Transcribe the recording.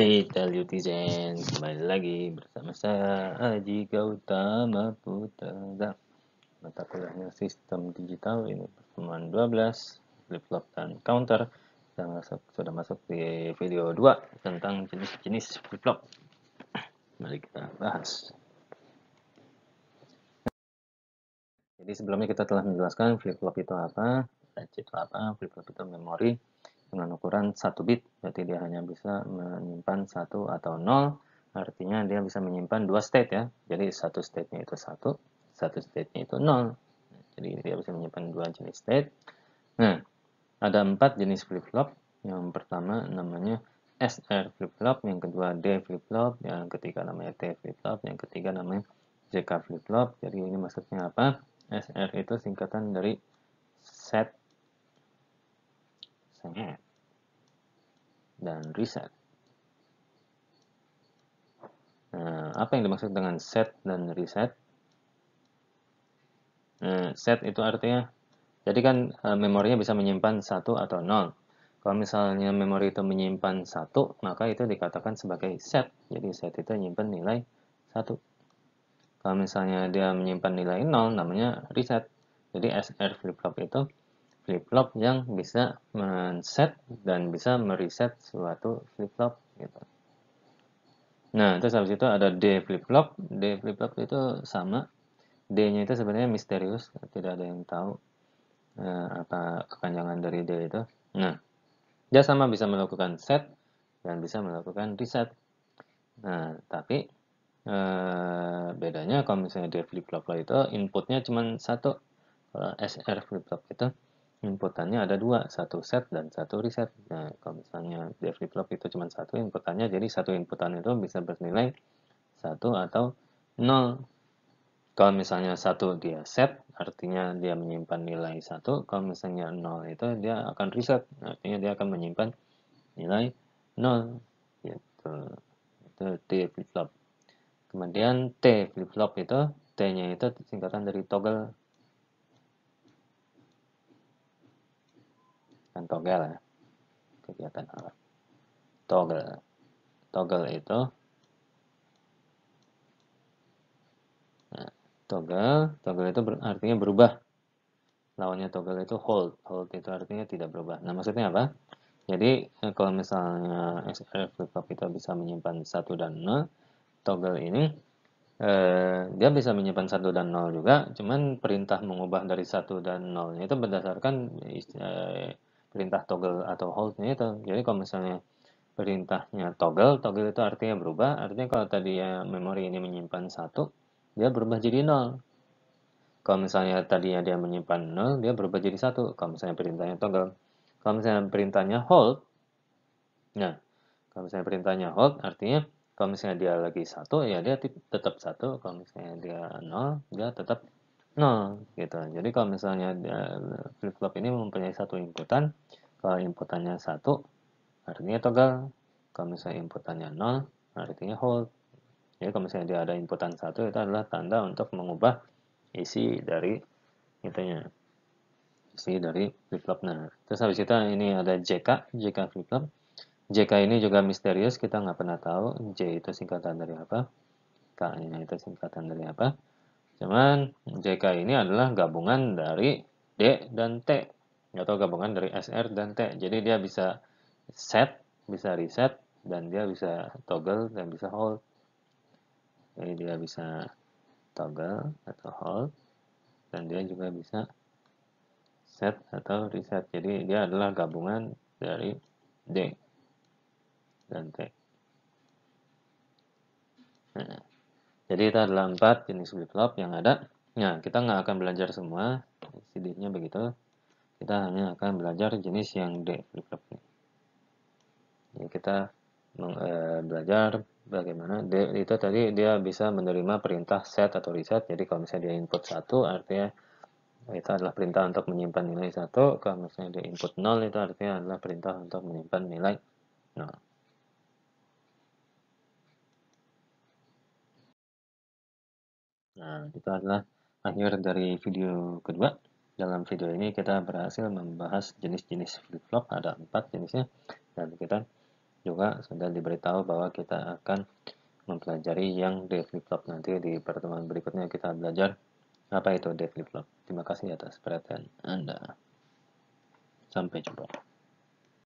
Hai Telutizen, kembali lagi bersama saya Aji Gautama Putra. Mata kuliahnya Sistem Digital, ini pertemuan 12, flip-flop dan counter. Sudah masuk di video 2 tentang jenis-jenis flip-flop. Mari kita bahas. Jadi sebelumnya kita telah menjelaskan flip-flop itu apa, latch itu apa. Flip-flop itu memori dengan ukuran 1 bit, berarti dia hanya bisa menyimpan 1 atau 0, artinya dia bisa menyimpan 2 state ya. Jadi satu state-nya itu 1, satu state-nya itu 0. Jadi dia bisa menyimpan 2 jenis state. Nah, ada 4 jenis flip-flop. Yang pertama namanya SR flip-flop, yang kedua D flip-flop, yang ketiga namanya T flip-flop, yang ketiga namanya JK flip-flop. Jadi ini maksudnya apa? SR itu singkatan dari set dan reset. Nah, apa yang dimaksud dengan set dan reset? Set itu artinya, jadi kan memorinya bisa menyimpan 1 atau 0. Kalau misalnya memori itu menyimpan 1, maka itu dikatakan sebagai set. Jadi set itu menyimpan nilai 1. Kalau misalnya dia menyimpan nilai 0, namanya reset. Jadi SR flip-flop itu flip-flop yang bisa men-set dan bisa mereset suatu flip-flop gitu. Nah, terus habis itu ada D flip-flop. D flip-flop itu sama. D-nya itu sebenarnya misterius, tidak ada yang tahu apa kepanjangan dari D itu. Nah, dia sama bisa melakukan set dan bisa melakukan reset. Nah, tapi bedanya kalau misalnya D flip-flop itu inputnya cuma 1. Kalau SR flip-flop itu inputannya ada 2, 1 set dan 1 reset. Nah, kalau misalnya D flip-flop itu cuma 1 inputannya, jadi satu inputan itu bisa bernilai 1 atau 0. Kalau misalnya 1 dia set, artinya dia menyimpan nilai 1. Kalau misalnya 0 itu dia akan reset, artinya dia akan menyimpan nilai 0. Gitu. Itu D flip-flop. Kemudian T flip-flop itu, T-nya itu singkatan dari toggle. Kan toggle ya, kegiatan alat. Toggle. Toggle itu toggle itu artinya berubah. Lawannya toggle itu hold. Hold itu artinya tidak berubah. Nah, maksudnya apa? Jadi, kalau misalnya SR flip-flop itu bisa menyimpan 1 dan 0, toggle ini dia bisa menyimpan 1 dan 0 juga, cuman perintah mengubah dari 1 dan 0-nya itu berdasarkan perintah toggle atau hold-nya itu. Jadi kalau misalnya perintahnya toggle, toggle itu artinya berubah, artinya kalau tadi ya memori ini menyimpan 1, dia berubah jadi 0. Kalau misalnya tadinya dia menyimpan 0, dia berubah jadi 1. Kalau misalnya perintahnya toggle. Kalau misalnya perintahnya hold, nah, kalau misalnya perintahnya hold, artinya kalau misalnya dia lagi 1, ya dia tetap 1. Kalau misalnya dia 0, dia tetap 0. Gitu. Jadi kalau misalnya flip-flop ini mempunyai satu inputan, kalau inputannya 1, artinya toggle. Kalau misalnya inputannya 0, artinya hold. Jadi kalau misalnya dia ada inputan 1, itu adalah tanda untuk mengubah isi dari itunya. Isi dari flip-flop. Nah, terus habis itu ini ada JK flip-flop. JK ini juga misterius, kita nggak pernah tahu J itu singkatan dari apa, K-nya itu singkatan dari apa. Cuman JK ini adalah gabungan dari D dan T, atau gabungan dari SR dan T. Jadi dia bisa set, bisa reset, dan dia bisa toggle dan bisa hold. Jadi dia bisa toggle atau hold, dan dia juga bisa set atau reset. Jadi dia adalah gabungan dari D dan T. Nah, jadi itu adalah 4 jenis flip-flop yang ada. Nah, kita nggak akan belajar semua, sedihnya begitu. Kita hanya akan belajar jenis yang D flip-flop. Jadi kita belajar bagaimana D itu tadi dia bisa menerima perintah set atau reset. Jadi kalau misalnya dia input 1, artinya itu adalah perintah untuk menyimpan nilai 1. Kalau misalnya dia input 0, itu artinya adalah perintah untuk menyimpan nilai 0. Nah, itu adalah akhir dari video kedua. Dalam video ini kita berhasil membahas jenis-jenis flip-flop, ada 4 jenisnya, dan kita juga sudah diberitahu bahwa kita akan mempelajari yang day flip-flop. Nanti di pertemuan berikutnya kita belajar apa itu day flip-flop. Terima kasih atas perhatian Anda. Sampai jumpa.